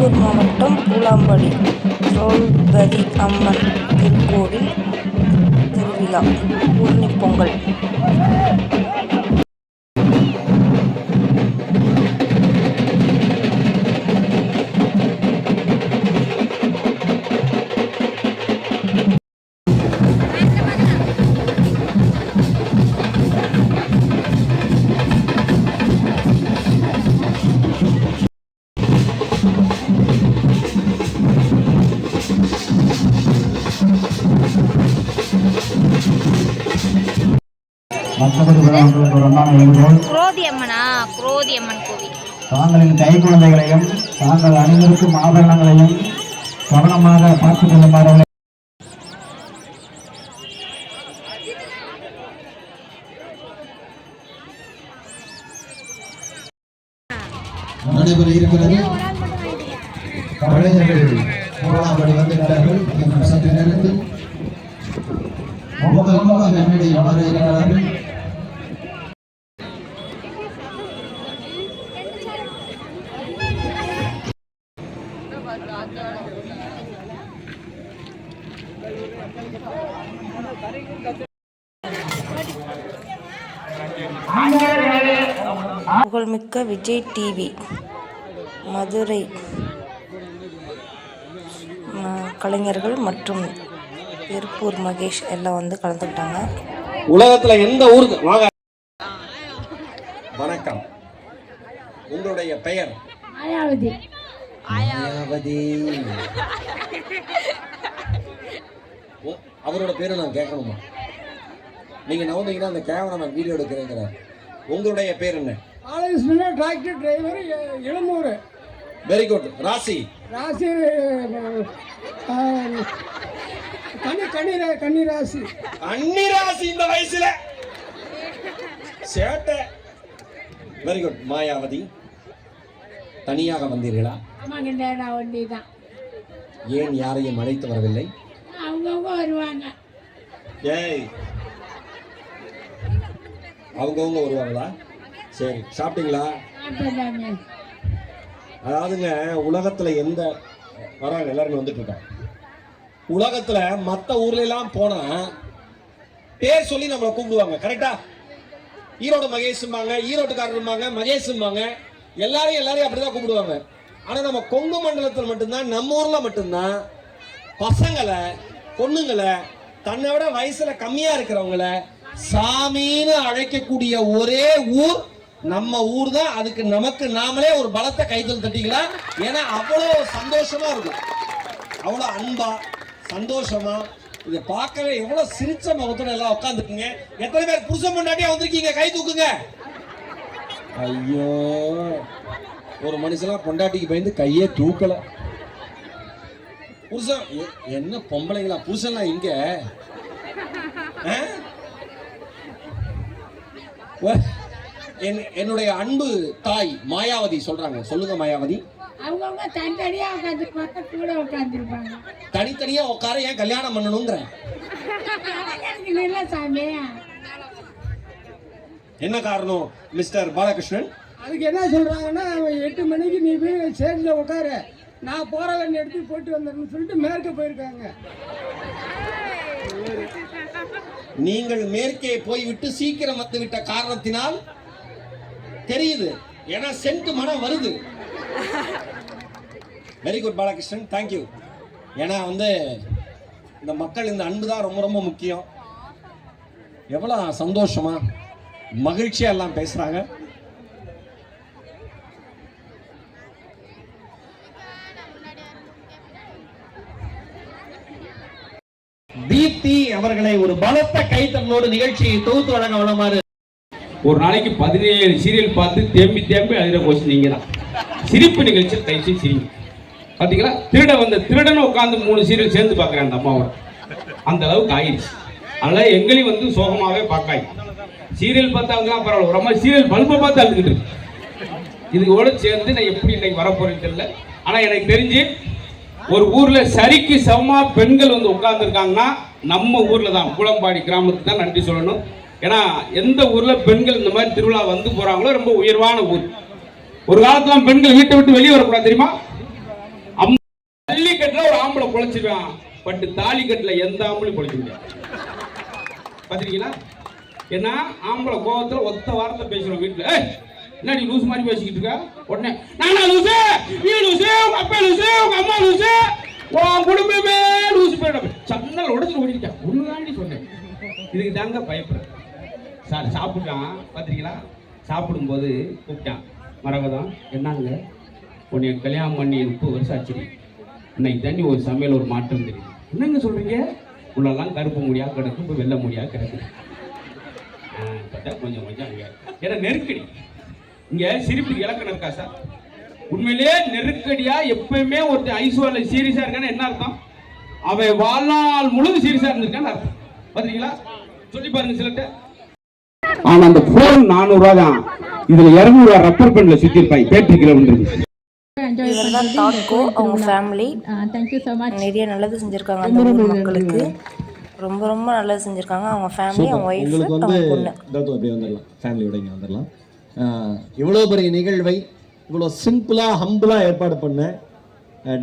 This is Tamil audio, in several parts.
திருப்பூர் மாவட்டம் பூலாம்படி திரௌபதி அம்மன் திருக்கோவில் திருவிழா ஊர்னி பொங்கல். குரோதி அம்மன் கோவில். தாங்களின் கை குழந்தைகளையும் தாங்கள் அணிந்திருக்கும் ஆபரணங்களையும் கவனமாக பார்த்துக் கொள்ளுமாறு நடைபெற இருக்கிறது. கலைஞர்கள் வந்துவிட்டார்கள். சற்று நேரத்தில் மேடையில் வர இருக்கிறார்கள். புகழ்மிக்க விஜய் டிவி மதுரை கலைஞர்கள் மற்றும் திருப்பூர் மகேஷ் எல்லாம் வந்து கலந்துக்கிட்டாங்க. உலகத்துல எந்த ஊருக்கு வாங்க. வணக்கம், உங்களுடைய பெயர்? மாயாவதி. அவரோட பேரு நான் கேட்கணுமா? நீங்க நவந்தீங்கன்னா அந்த கேமராமேன் வீடியோ எடுக்கிறேங்கிறார். உங்களுடைய பேர் என்ன? Tractor driver, Ilamur. Very good. ராசி? ராசி கன்னிராசி. கன்னிராசி இந்த வயசுல சேட்டை. Very good. மாயாவதி, தனியாக வந்தீர்களா? ஏன் யாரையும் அழைத்து வரவில்லை? அவங்கவுங்க வருவாங்க. ஏய், அவங்கவுங்க வருவாங்களா? சரி, சாப்பிட்டீங்களா? அதாவதுங்க, உலகத்துல எந்த வராங்க எல்லாருமே வந்துட்டு இருக்காங்க. உலகத்துல மற்ற ஊர்ல எல்லாம் போனா பேர் சொல்லி நம்மளை கூப்பிடுவாங்க. கரெக்டா? ஈரோடு மகேஷும்பாங்க, ஈரோட்டுக்காரரும்பாங்க, மகேஷும்பாங்க, எல்லாரையும் அப்படிதான் கூப்பிடுவாங்க. ஆனா நம்ம கொங்கு மண்டலத்தில் மட்டும்தான், நம்ம ஊர்ல மட்டும்தான் பசங்களை, பொண்ணுங்களை, தன்னை விட வயசுல கம்மியா இருக்கிறவங்களை சாமின்னு அழைக்கக்கூடிய ஒரே ஊர் நம்ம ஊர் தான். அதுக்கு நமக்கு நாமளே ஒரு பலத்தை கைத்தல் தட்டிக்கலாம். ஏன்னா அவ்வளவு சந்தோஷமா இருக்கும், அவ்வளவு அன்பா சந்தோஷமா. இதை பார்க்கவே எவ்வளவு சிரிச்ச முகத்தோட எல்லாம் உட்காந்துருக்கீங்க. எத்தனை பேர் புருஷன் பொண்டாட்டியா வந்திருக்கீங்க? கை தூக்குங்க. ஐயோ, ஒரு மனுஷனா பொண்டாட்டிக்கு பயந்து கையே தூக்கல. புருஷன் என்ன பொம்பளைங்களா? புருஷன்லாம் இங்க என்னுடைய அன்பு தாய் மாயாவதி சொல்றாங்க. சொல்லுங்க மாயாவதி. அவங்க தனித்தனியா உட்காந்துருப்பாங்க, கூட உட்காந்துருப்பாங்க. தனித்தனியா உட்கார ஏன் கல்யாணம் பண்ணணும்ன்ற? என்ன காரணம் மிஸ்டர் பாலகிருஷ்ணன்? அதுக்கு என்ன சொல்றாங்கன்னா, 8 மணிக்கு நீ போய் ஸ்டேஜில் உட்காரு, நான் போற வேண்டிய இடத்துக்கு போயிட்டு வந்துடணும்னு சொல்லிட்டு மேற்க போயிருக்காங்க. நீங்கள் மேற்கே போய்விட்டு சீக்கிரம் வந்து விட்ட காரணத்தினால் தெரியுது. ஏன்னா சென்ட் மனம் வருது. Very good Balakrishnan, thank you. ஏன்னா வந்து இந்த மக்கள், இந்த அன்பு தான் ரொம்ப ரொம்ப முக்கியம். எவ்வளவு சந்தோஷமா மகிழ்ச்சியா எல்லாம் பேசுறாங்க. தீப்தி அவர்களை ஒரு பலத்த கைத்தட்டலோடு நிகழ்ச்சியை தொகுத்து வழங்க வளமாறு. ஒரு நாளைக்கு 17 சீரியல் பார்த்து தேம்பி அழுகிற கோஷம் நீங்க தான். சிரிப்பு நிகழ்ச்சியில் தயவுசெய்து சிரிங்க. பார்த்தீங்களா, திருடன் உட்காந்து 3 சீரியல் சேர்ந்து பார்க்குறேன் அந்த அம்மாவோட. அந்த அளவுக்கு ஆயிடுச்சு. அதனால எங்களையும் வந்து சோகமாகவே பார்க்காய். சீரியல் பார்த்தாங்கன்னா பரவாயில்ல, ஒரு அம்மா சீரியல் பல்பை பார்த்து அழுதுகிட்டு இருக்கு. இதுவோட சேர்ந்து நான் எப்படி இன்னைக்கு வரப்போறேன்னு தெரியல. ஆனால் எனக்கு தெரிஞ்சு ஒரு ஊர்ல சரிக்கு சமமா பெண்கள் வந்து உட்கார்ந்துருக்காங்கன்னா நம்ம ஊர்ல தான், பூலாம்பாடி கிராமத்துக்கு தான் நன்றி சொல்லணும். ஏன்னா எந்த ஊர்ல பெண்கள் இந்த மாதிரி திருவிழா வந்து போறாங்களோ ரொம்ப உயர்வான ஊர். ஒரு காலத்துல பெண்கள் வீட்டை விட்டு வெளியே வரக்கூடாது தெரியுமா? கட்டுல ஒரு ஆம்பளை பொழைச்சிருக்கான், பட் தாலி கட்டுல எந்த ஆம்பளையும் பொழைக்க முடியாது. பாத்திருக்கீங்களா? ஏன்னா ஆம்பளை கோவத்துல ஒத்த வாரத்தை பேசுறோம் வீட்டுல. என்னடி லூஸ் மாதிரி பேசிக்கிட்டு இருக்கா? உடனே நானா லூசு, நீ லூசு, உங்க அப்பா லூசு, உங்க அம்மா லூசு, உன் குடும்பமே லூசு போயிடும். சன்னல் உடச்சு ஓடிட்டா. ஒண்ணுதாண்டி சொன்னேன். இதுக்கு தாங்க பயப்படுறேன். சார் சாப்பிட்டான், பாத்திருக்கீங்களா? சாப்பிடும்போது கூப்பிட்டான், மரகதம் என்னங்க உன்னை கல்யாணம் பண்ணி 30 வருஷம் ஆச்சு, இன்னைக்கு தண்ணி ஒரு சமையல் ஒரு மாற்றம் தெரியுது. என்னங்க சொல்றீங்க? உள்ளெல்லாம் கருப்பு முடியா கிடக்கு, இப்போ வெள்ளை முடியா கிடக்கு. பார்த்தா கொஞ்சம் கொஞ்சம் அங்கே ஏன்னா நெருக்கடி. இங்க சிரிப்புக்கு இலக்கணம் இருக்கா சார்? உண்மையிலேயே நெருக்கடியா எப்பயுமே ஒருத்தர் ஐஸ்வர்ல சீரியஸா இருக்கான்னு என்ன அர்த்தம்? அவன் வாழ்நாள் முழுது சீரியஸா இருந்திருக்கான்னு அர்த்தம். பாத்தீங்களா? சொல்லி பாருங்க சிலட்ட. ஆனா அந்த போன் 400 ரூபா தான், இதுல 200 ரூபா ரப்பர் பெண்ல சுத்தி இருப்பாங்க, பேட்டரி கிலோமீட்டர். இவர் தான் தாட்கோ. அவங்க ஃபேமிலி நிறைய நல்லது செஞ்சுருக்காங்க அந்த ஊர் மக்களுக்கு. ரொம்ப ரொம்ப நல்லது செஞ்சுருக்காங்க. அவங்க ஃபேமிலி, அவங்க ஒய்ஃப், அவங்க பொண்ணு. அப்படியே வந்துடலாம், ஃபேமிலியோட இங்கே வந்துடலாம். இவ்வளோ பெரிய நிகழ்வை இவ்வளோ சிம்பிளாக ஹம்பிளாக ஏற்பாடு பண்ண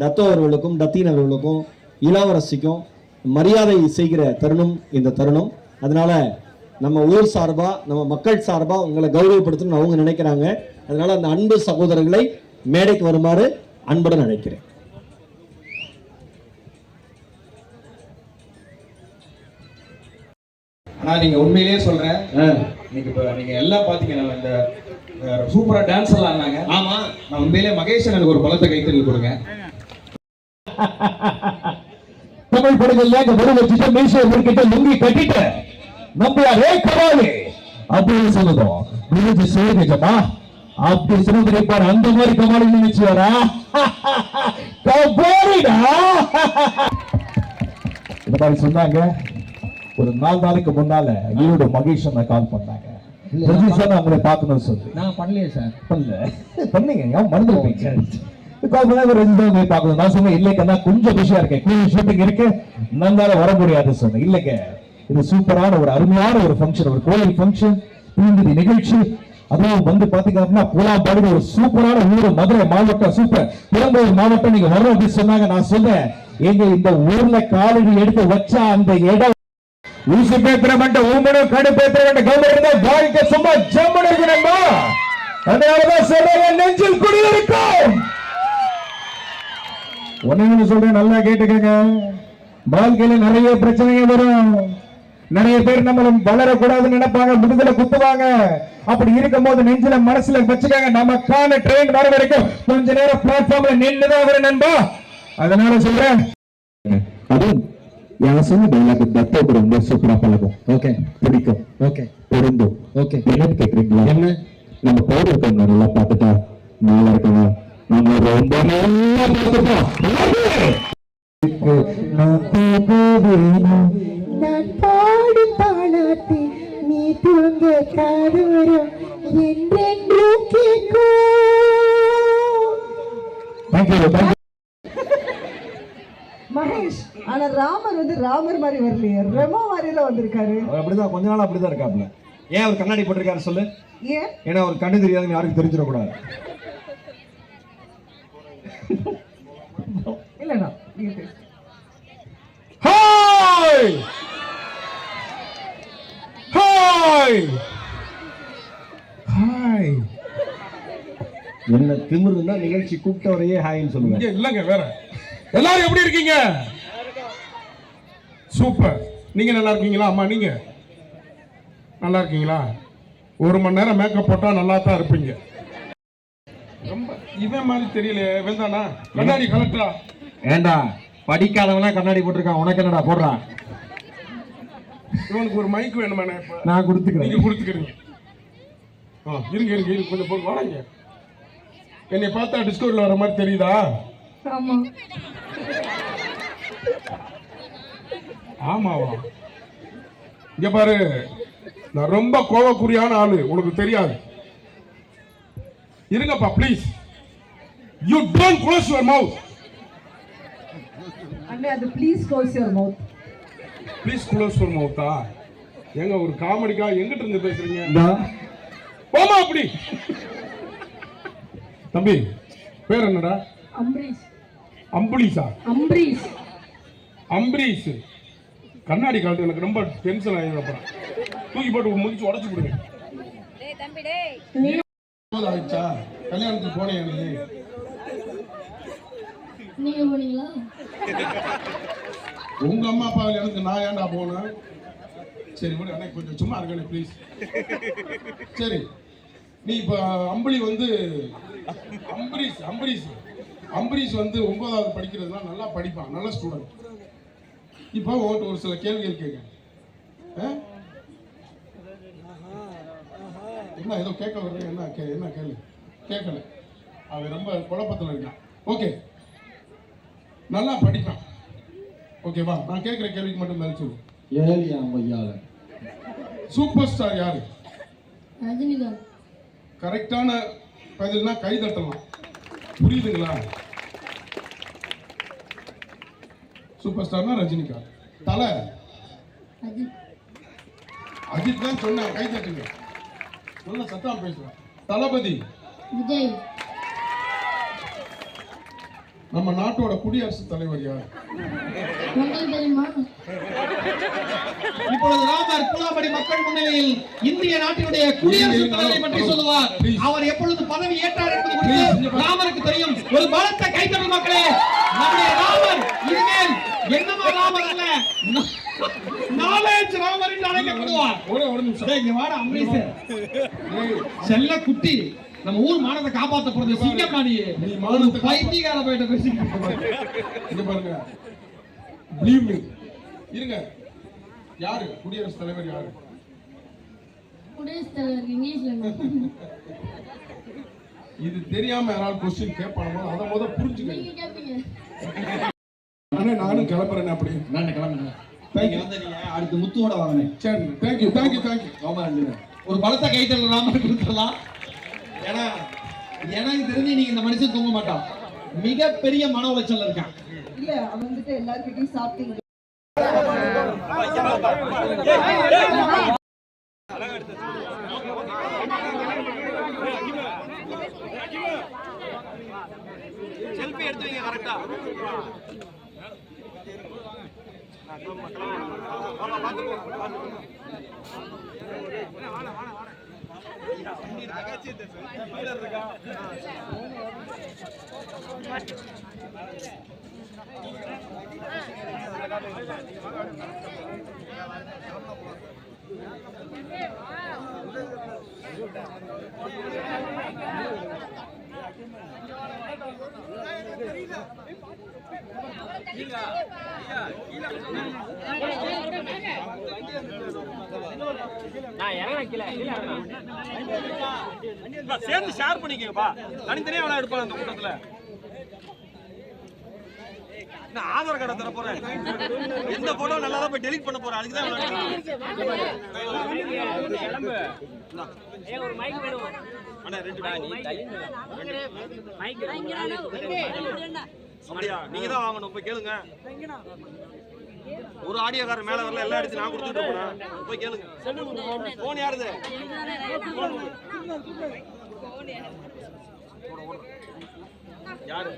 டத்தோ அவர்களுக்கும் டத்தீன் அவர்களுக்கும் இளவரசிக்கும் மரியாதை செய்கிற தருணம் இந்த தருணம். அதனால நம்ம ஊர் சார்பாக நம்ம மக்கள் சார்பாக உங்களை கௌரவப்படுத்தணும்னு அவங்க நினைக்கிறாங்க. அதனால அந்த அன்பு சகோதரர்களை மேடைக்கு வருமாறு அன்புடன் அழைக்கிறேன். ஆனா நீங்க உண்மையிலேயே சொல்றேன், நீங்க இப்ப நீங்க எல்லாம் பாத்தீங்கன்னா இந்த சூப்பரா டான்ஸ் எல்லாம் ஆனாங்க. ஆமா, நான் உண்மையிலேயே மகேஷன் எனக்கு ஒரு பலத்தை கைத்தறி கொடுங்க. தமிழ் படங்கள்ல இந்த ஒரு வச்சுட்டு மீசை கிட்ட லுங்கி கட்டிட்டு நம்மளே கவாலி அப்படின்னு சொல்லுதோம். விருது சேகஜமா அப்படி சொல்லுது பாரு, அந்த மாதிரி கவாலி நினைச்சு வரா கவாலிடா. இந்த மாதிரி சொன்னாங்க. ஒரு 4 நாளைக்கு முன்னால ஈரோடு மகேஷ் கால் பண்ணாங்க. அவங்களை பார்க்கணும்னு சொல்லி. நான் பண்ணலையே சார். பண்ணீங்க மறந்துருப்பீங்க. கால் பண்ண பார்க்கணும். நான் சொன்னேன் இல்லைக்கா கொஞ்சம் பிஸியா இருக்கேன், ஷூட்டிங் இருக்கு, நன்னால வர முடியாது சொன்னேன். இல்லைங்க, இது சூப்பரான ஒரு அருமையான ஒரு ஃபங்க்ஷன், ஒரு கோயில் ஃபங்க்ஷன், நிகழ்ச்சி. அதுவும் வந்து பாத்தீங்கன்னா பூலாம்பாடி ஒரு சூப்பரான ஊர், மதுரை மாவட்டம், சூப்பர் பெரம்பலூர் மாவட்டம். நீங்க வரணும் அப்படின்னு சொன்னாங்க. நான் சொன்னேன் எங்க இந்த ஊர்ல காலடி எடுத்து வச்சா அந்த இடம் ஊசி பேத்திர மட்டும் ஊமனும் கடு பேத்திர மட்டும் கவர்மெண்ட் வாழ்க்கை சும்மா ஜம்மன் இருக்கணுமா? அதனாலதான் சொல்றேன், நெஞ்சில் குடியிருக்கும். ஒன்னு சொல்றேன், நல்லா கேட்டுக்கங்க. வாழ்க்கையில நிறைய பிரச்சனைகள் வரும். நிறைய பேர் நம்மள வளரக்கூடாதுன்னு நினைப்பாங்க, முதுகுல குத்துவாங்க. அப்படி இருக்கும் போது நெஞ்சில மனசுல வச்சுக்காங்க, நமக்கான ட்ரெயின் வர வரைக்கும் கொஞ்ச நேரம் பிளாட்ஃபார்ம்ல நின்றுதான் வர நண்பா. அதனால சொல்றேன், அதுவும் என் சொன்ன டைலாக் தத்தோடு ரொம்ப சூப்பரா பழகும். ஓகே, பிடிக்கும். ஓகே, பொருந்தும். ஓகே, என்னன்னு கேக்குறீங்களா? என்ன நம்ம போர் இருக்கவங்க நல்லா பார்த்துட்டா நல்லா இருக்கணும். நம்ம ரொம்ப நல்லா பார்த்துட்டோம். நான் பாடும் பாலாட்டி நீ தூங்க காதோரம் என்றென்றும் கேட்கும். மகேஷ், ஆனா ராமர் வந்து ராமர் மாதிரி வரலையே, ரெமோ மாதிரில வந்திருக்காரு. அப்படிதான் கொஞ்ச நாள் அப்படிதான் இருக்காப்ல. ஏன் அவர் கண்ணாடி போட்டிருக்காரு சொல்லு? ஏன்? ஏன்னா அவர் கண்ணு தெரியாதுன்னு யாருக்கும் தெரிஞ்சிடக்கூடாது. இல்லடா, ஹாய் ஹாய் ஹாய். என்ன திமிருன்னா நிகழ்ச்சி கூப்பிட்டவரையே ஹாய்ன்னு சொல்லுங்க. இல்லங்க வேற. எல்லாரும் எப்படி இருக்கீங்க? சூப்பர். நீங்க நல்லா இருக்கீங்களா? அம்மா நீங்க நல்லா இருக்கீங்களா? 1 மணி நேரம் மேக்கப் போட்டா நல்லா தான் இருப்பீங்க. ரொம்ப இவன் மாதிரி தெரியல. வெந்தானா கண்ணாடி கலெக்டரா? ஏண்டா படிக்காதவனா கண்ணாடி போட்டிருக்கான், உனக்கு என்னடா போடுறான்? இவனுக்கு ஒரு மைக் வேணுமா? நான் கொடுத்துக்கிறேன். நீங்க கொடுத்துக்கிறீங்க. இருங்க இருங்க இருங்க, கொஞ்சம் போய் வாங்க. என்னை பார்த்தா டிஸ்கவரியில் வர மாதிரி தெரியுதா? ஆமா. ஆமாவா? இங்க பாரு, நான் ரொம்ப கோவக்குரியான ஆளு, உனக்கு தெரியாது. இருங்கப்பா please. You don't close your mouth. அண்ணே, அது please close your mouth. Please close your மவுத்தா? ஏங்க ஒரு காமெடிக்கா எங்கிட்ட இருந்து பேசுறீங்க? போமா அப்படி. தம்பி பேர் என்னடா? அம்பரீஷ். அம்புலிஷா? அம்பரீஷ். அம்பரீஷ். கண்ணாடி காலத்து எனக்கு ரொம்ப டென்ஷன் ஆகிடும். அப்புறம் தூக்கி போட்டு முடிச்சு உடச்சு விடுங்க. ஆயிடுச்சா? கல்யாணத்துக்கு போனேன் நீங்க போனீங்களா? உங்க அம்மா அப்பா கல்யாணத்துக்கு நான் ஏன்டா போனேன்? சரி விடு, எனக்கு கொஞ்சம் சும்மா இருக்கணும் ப்ளீஸ். சரி, நீ இப்போ அம்புலி வந்து அம்பரீஷ் வந்து 9வது படிக்கிறதுனா நல்லா படிப்பான், நல்ல ஸ்டூடெண்ட். இப்போ உங்கள்கிட்ட ஒரு சில கேள்விகள் கேட்க. என்ன ஏதோ கேட்க வர்றேன்? என்ன கேள்வி? கேட்கல. அவன் ரொம்ப குழப்பத்தில் இருக்கான். ஓகே, நல்லா படிப்பான். ஓகேவா? நான் கேட்குற கேள்விக்கு மட்டும் பதில் சொல்லு. சூப்பர் ஸ்டார் யாரு? ரஜினிகாந்த். கரெக்டான பதில்னா கை தட்டலாம். புரியுதுங்களா? சூப்பர் ஸ்டார்னா ரஜினிகாந்த். தலை அஜித் தான் சொன்ன. கை தட்டுங்க. நல்ல சத்தம் பேசுறேன். தளபதி விஜய். நம்ம நாட்டோட குடியரசுத் தலைவர் யார்? உங்களுக்கு தெரியுமா? இப்பொழுது ராமர் குலாபடி மக்கள் முன்னிலையில் இந்திய நாட்டினுடைய குடியரசுத் தலைவரை பற்றி சொல்லுவார். அவர் எப்பொழுது பதவி ஏற்றார் என்பது குறித்து ராமருக்கு தெரியும். ஒரு பலத்த கைத்தட்டல் மக்களே. நம்முடைய ராமர் இனிமேல் என்னமா ராமர் அல்ல, நாலேஜ் ராமர் என்று அழைக்கப்படுவார். ஒரு நிமிஷம். இங்க வாடா அம்பரீஷ். செல்ல குட்டி, நம்ம ஊர் மானத்தை காப்பாத்த போறது சிங்கம் நாடி. நீ மானத்தை பைத்தியக்கார போயிட்ட பேசி இங்க பாருங்க. Believe me. இருங்க. யாரு குடியரசுத் தலைவர்? யாரு குடியரசுத் தலைவர்? இங்கிலீஷ்ல. இது தெரியாம யாராவது கொஸ்டின் கேட்பாங்க, அதை முத புரிஞ்சுக்கங்க. நீங்க கேப்பீங்க. நானும் கிளம்புறேன். அப்படி நான் கிளம்புறேன். தேங்க்யூ. அடுத்து முத்துவோட வாங்கினேன். சரி, தேங்க்யூ. ஒரு பலத்த கைத்தட்டல் ராமருக்கு கொடுத்துடலாம். ஏன்னா எனக்கு தெரிஞ்சு நீங்க இந்த மனுஷன் தூங்க மாட்டான். மிகப்பெரிய மன உளைச்சல் இருக்கான். இல்ல அவன் வந்துட்டு எல்லார்கிட்டயும் சாப்பிட்டீங்க. செல்ஃபி எடுத்து வைங்க கரெக்டா. சேர்ந்து ஷேர் பண்ணிக்கப்பா. தனித்தனியா விளையாட எடுப்பாங்க அந்த கூட்டத்துல. நான் ஆதார் கார்டை தர போறேன். எந்த போட்டோ நல்லா தான் போய் டெலீட் பண்ண போறேன். அதுக்கு தான் ஒரு மைக் வேணும். அண்ணா 2 அப்படியா? நீங்க தான் வாங்கணும். போய் கேளுங்க. ஒரு ஆடியோக்காரர் மேல வரல, எல்லா இடத்தையும் நான் கொடுத்துட்டு போறேன். போய் கேளுங்க. போன் யாருது? யாரு?